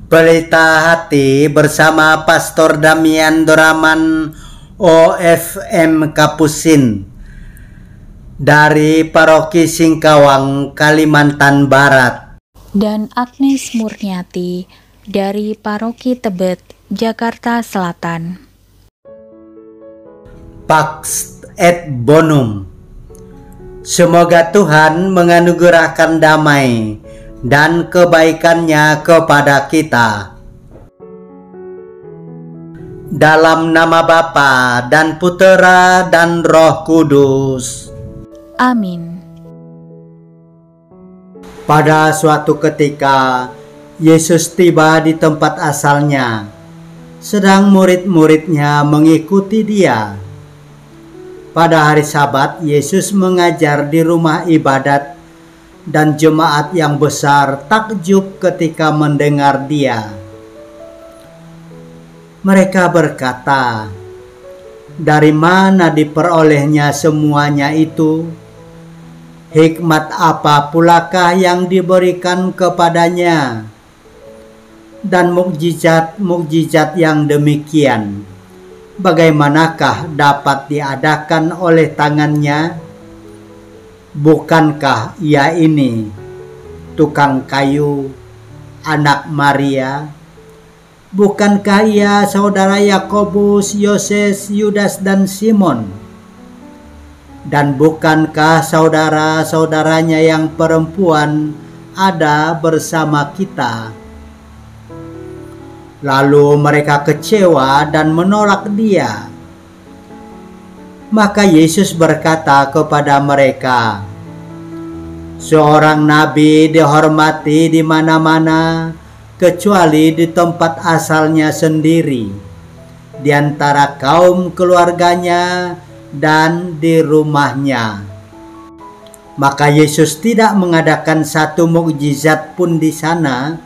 Pelita Hati bersama Pastor Damian Doraman OFM Kapusin dari Paroki Singkawang, Kalimantan Barat, dan Agnes Murniati dari Paroki Tebet, Jakarta Selatan. Pax et Bonum. Semoga Tuhan menganugerahkan damai dan kebaikannya kepada kita. Dalam nama Bapa dan Putera dan Roh Kudus. Amin. Pada suatu ketika, Yesus tiba di tempat asalnya, sedang murid-muridnya mengikuti dia. Pada hari Sabat, Yesus mengajar di rumah ibadat, dan jemaat yang besar takjub ketika mendengar dia. Mereka berkata, "Dari mana diperolehnya semuanya itu? Hikmat apa pulakah yang diberikan kepadanya? Dan mukjizat-mukjizat yang demikian, bagaimanakah dapat diadakan oleh tangannya? Bukankah ia ini tukang kayu, anak Maria? Bukankah ia saudara Yakobus, Yoses, Yudas, dan Simon? Dan bukankah saudara-saudaranya yang perempuan ada bersama kita?" Lalu mereka kecewa dan menolak dia. Maka Yesus berkata kepada mereka, "Seorang nabi dihormati di mana-mana, kecuali di tempat asalnya sendiri, di antara kaum keluarganya dan di rumahnya." Maka Yesus tidak mengadakan satu mukjizat pun di sana,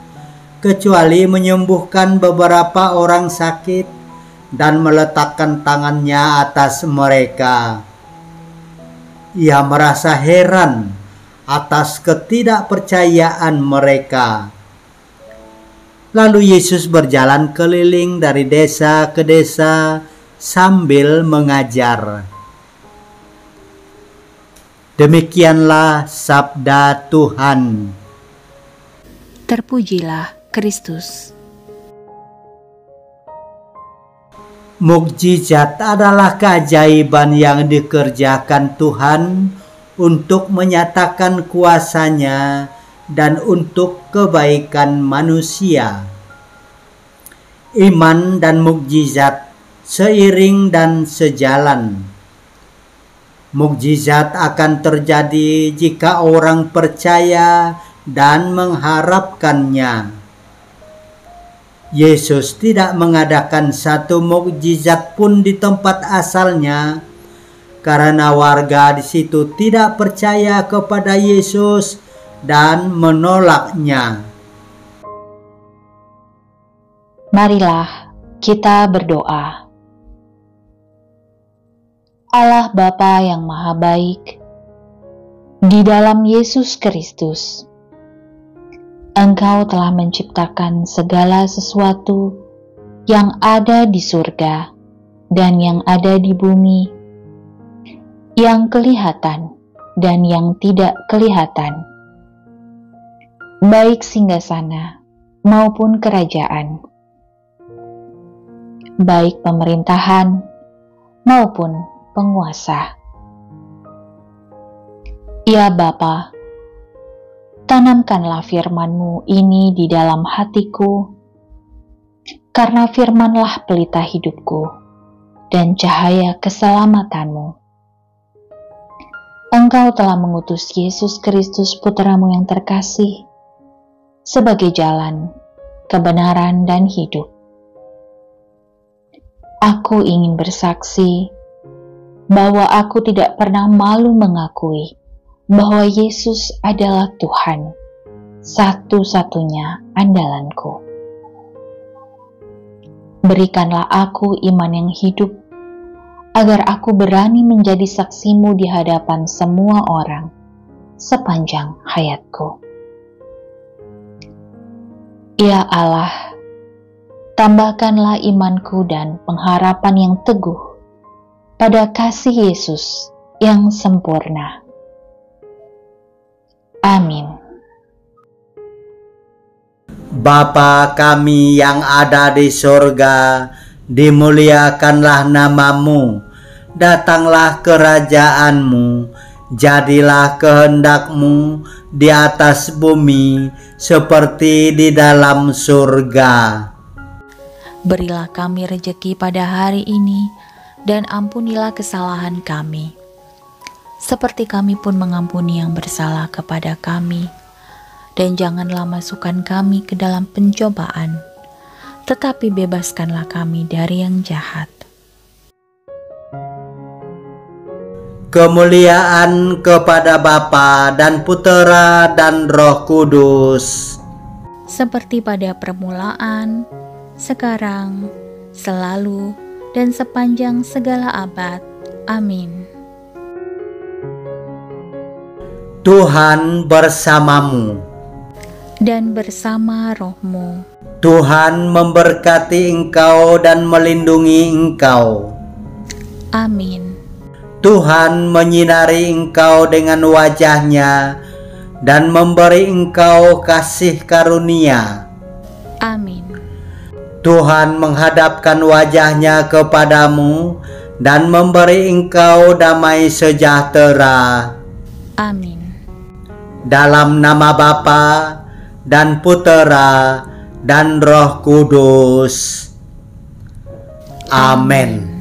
kecuali menyembuhkan beberapa orang sakit dan meletakkan tangannya atas mereka. Ia merasa heran atas ketidakpercayaan mereka. Lalu Yesus berjalan keliling dari desa ke desa sambil mengajar. Demikianlah sabda Tuhan. Terpujilah Kristus. Mukjizat adalah keajaiban yang dikerjakan Tuhan untuk menyatakan kuasa-Nya dan untuk kebaikan manusia. Iman dan mukjizat seiring dan sejalan. Mukjizat akan terjadi jika orang percaya dan mengharapkannya. Yesus tidak mengadakan satu mukjizat pun di tempat asalnya, karena warga di situ tidak percaya kepada Yesus dan menolaknya. Marilah kita berdoa. Allah Bapa yang Maha Baik, di dalam Yesus Kristus, Engkau telah menciptakan segala sesuatu yang ada di surga dan yang ada di bumi, yang kelihatan dan yang tidak kelihatan, baik singgasana maupun kerajaan, baik pemerintahan maupun penguasa. Ya Bapa, tanamkanlah firman-Mu ini di dalam hatiku, karena firman-lah pelita hidupku dan cahaya keselamatan-Mu. Engkau telah mengutus Yesus Kristus Putra-Mu yang terkasih sebagai jalan, kebenaran, dan hidup. Aku ingin bersaksi bahwa aku tidak pernah malu mengakui bahwa Yesus adalah Tuhan, satu-satunya andalanku. Berikanlah aku iman yang hidup, agar aku berani menjadi saksi-Mu di hadapan semua orang sepanjang hayatku. Ya Allah, Tambahkanlah imanku dan pengharapan yang teguh pada kasih Yesus yang sempurna. Amin. Bapa kami yang ada di surga, dimuliakanlah namamu, datanglah kerajaanmu, jadilah kehendakmu di atas bumi seperti di dalam surga. Berilah kami rejeki pada hari ini, dan ampunilah kesalahan kami, seperti kami pun mengampuni yang bersalah kepada kami. Dan janganlah masukkan kami ke dalam pencobaan, tetapi bebaskanlah kami dari yang jahat. Kemuliaan kepada Bapa dan Putera dan Roh Kudus, Seperti pada permulaan, sekarang, selalu, dan sepanjang segala abad. Amin. Tuhan bersamamu. Dan bersama rohmu. Tuhan memberkati engkau dan melindungi engkau. Amin. Tuhan menyinari engkau dengan wajah-Nya dan memberi engkau kasih karunia. Amin. Tuhan menghadapkan wajah-Nya kepadamu dan memberi engkau damai sejahtera. Amin. Dalam nama Bapa dan Putera dan Roh Kudus. Amin.